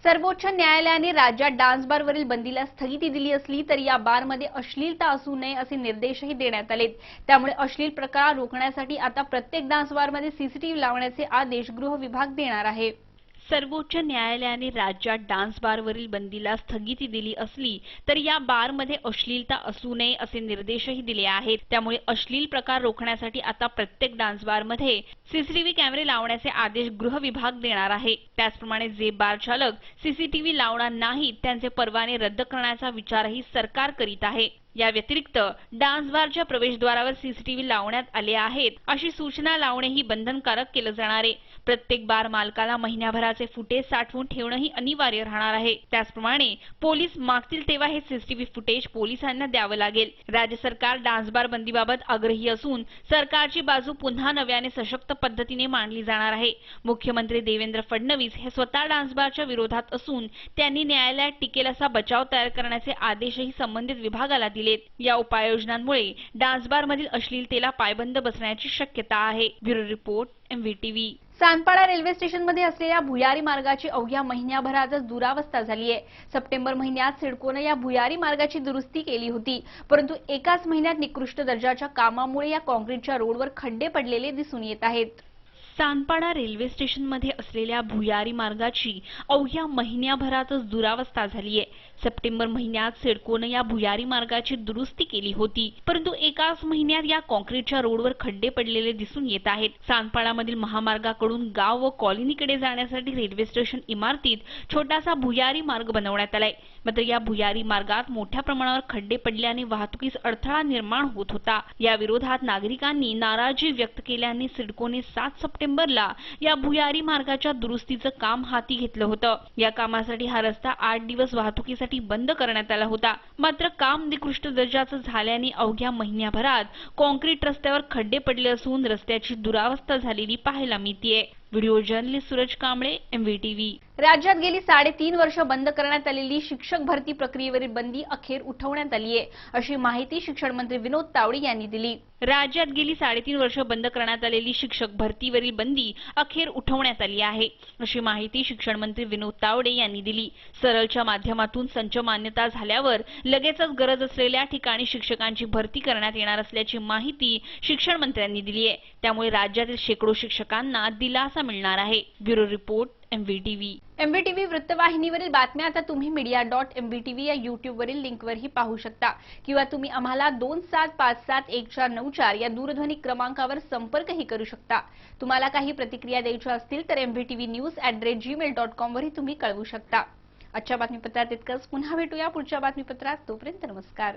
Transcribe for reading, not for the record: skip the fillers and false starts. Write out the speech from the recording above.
सर्वोच्च न्यायालयाने राज्यात डान्स बारवरील बंदीला स्थगिती दिली असली तरी या बारमध्ये अश्लीलता असू नये असे निर्देशही देण्यात आलेत। त्यामुळे अश्लील प्रकार रोखण्यासाठी आता प्रत्येक डान्स बारमध्ये सीसीटीव्ही लावण्याचे आदेश गृह विभाग देणार आहे। सर्वोच्च न्यायालयाने राज्यात डान्स बारवरील बंदीला स्थगिती दिली असली तरी या बारमध्ये अश्लीलता असू नये असे निर्देशही दिले आहेत। त्यामुळे अश्लील प्रकार रोखण्यासाठी आता प्रत्येक डान्स बारमध्ये सीसीटीव्ही कॅमेरे लावण्याचे आदेश गृह विभाग देणार आहे। त्याचप्रमाणे जे बार चालक सीसीटीव्ही लावणार नाहीत त्यांचे परवाने रद्द करण्याचा विचारही सरकार करीत आहे। या व्यतिरिक्त डान्स बारच्या प्रवेशद्वारावर सीसीटीव्ही लावण्यात आले आहेत अशी सूचना लावणेही बंधनकारक केले जाणार आहे। प्रत्येक बार मालकाला महिन्याभराचे फुटेज साठवून ठेवणेही अनिवार्य राहणार आहे। त्याचप्रमाणे पोलीस मागतील तेव्हा हे सीसीटीव्ही फुटेज पोलिसांना द्यावे लागेल। राज्य सरकार डान्स बार बंदीबाबत आग्रही असून सरकारची बाजू पुन्हा नव्याने सशक्त पद्धतीने मांडली जाणार आहे। मुख्यमंत्री देवेंद्र फडणवीस हे स्वतः डान्स बारच्या विरोधात असून त्यांनी न्यायालयात टिकेल असा बचाव तयार करण्याचे आदेशही संबंधित विभागाला दिलेत। या उपाययोजनांमुळे डान्स बारमधील अश्लीलतेला पायबंद बसण्याची शक्यता आहे। Bureau report MVTV। सांदपाडा रेल्वे स्टेशनमध्ये असलेल्या भुयारी मार्गाची अवघ्या महिन्याभरातच दुरावस्था झाली आहे। सप्टेंबर महिन्यात सिडकोने या भुयारी मार्गाची दुरुस्ती केली होती, परंतु एकाच महिन्यात निकृष्ट दर्जाच्या कामामुळे या काँक्रीटच्या रोडवर खड्डे पडलेले दिसून येत आहेत। सांदपाडा रेल्वे स्टेशनमध्ये असलेल्या भुयारी मार्गाची अवघ्या महिन्याभरातच दुरावस्था झाली आहे। सप्टेंबर महिन्यात सिडकोने या भुयारी मार्गाची दुरुस्ती केली होती, परंतु एकाच महिन्यात या काँक्रीटच्या रोडवर खड्डे पडलेले दिसून येत आहेत। सांदपाडामधील महामार्गाकडून गाव व कॉलनीकडे जाण्यासाठी रेल्वे स्टेशन इमारतीत छोटासा भुयारी मार्ग बनवण्यात आलाय। मात्र या भुयारी मार्गात मोठ्या प्रमाणावर खड्डे पडल्याने वाहतुकीस अडथळा निर्माण होत होता। या विरोधात नागरिकांनी नाराजी व्यक्त केल्याने सिडकोने 7 सप्टेंबरला या भुयारी मार्गाच्या दुरुस्तीचं काम हाती घेतलं होतं। या कामासाठी हा रस्ता 8 दिवस वाहतुकीसाठी बंद करण्यात आला होता। मात्र काम निकृष्ट दर्जाचं झाल्याने अवघ्या महिन्याभरात काँक्रीट रस्त्यावर खड्डे पडले असून रस्त्याची दुरावस्था झालेली पाहायला मिळतेय। Video journalist Suraj Kamble, MVTV। राज्यात गेली 3.5 वर्ष बंद करण्यात आलेली शिक्षक भरती प्रक्रियेवरील बंदी अखेर उठवण्यात आली आहे, अशी माहिती शिक्षण मंत्री विनोद तावडे यांनी दिली। राज्यात गेली 3.5 वर्ष बंद करण्यात आलेली शिक्षक भरतीवरील बंदी अखेर उठवण्यात आली आहे, अशी माहिती शिक्षण मंत्री विनोद तावडे यांनी दिली। सरळच्या माध्यमातून संच मान्यता झाल्यावर लगेचच गरज असलेल्या ठिकाणी शिक्षकांची भरती करण्यात येणार असल्याची माहिती शिक्षण मंत्र्यांनी दिली आहे। त्यामुळे राज्यातील शेकडो शिक्षकांना दिलासा मिळणार आहे। Bureau report MVTV। MVTV वृत्तवाहिनीवरील बातम्या आता तुम्ही media.mvtv या YouTube-वरील लिंकवरही पाहू शकता किंवा तुम्ही आम्हाला 27571494 या दूरध्वनी क्रमांकावर संपर्कही करू शकता। तुम्हाला काही प्रतिक्रिया द्यायच्या असतील तर mvtvnews@gmail.com वरही तुम्ही कळवू शकता। आजच्या बातमीपत्रात इतकंच। पुन्हा भेटूया पुढच्या बातमीपत्रात। तोपर्यंत नमस्कार।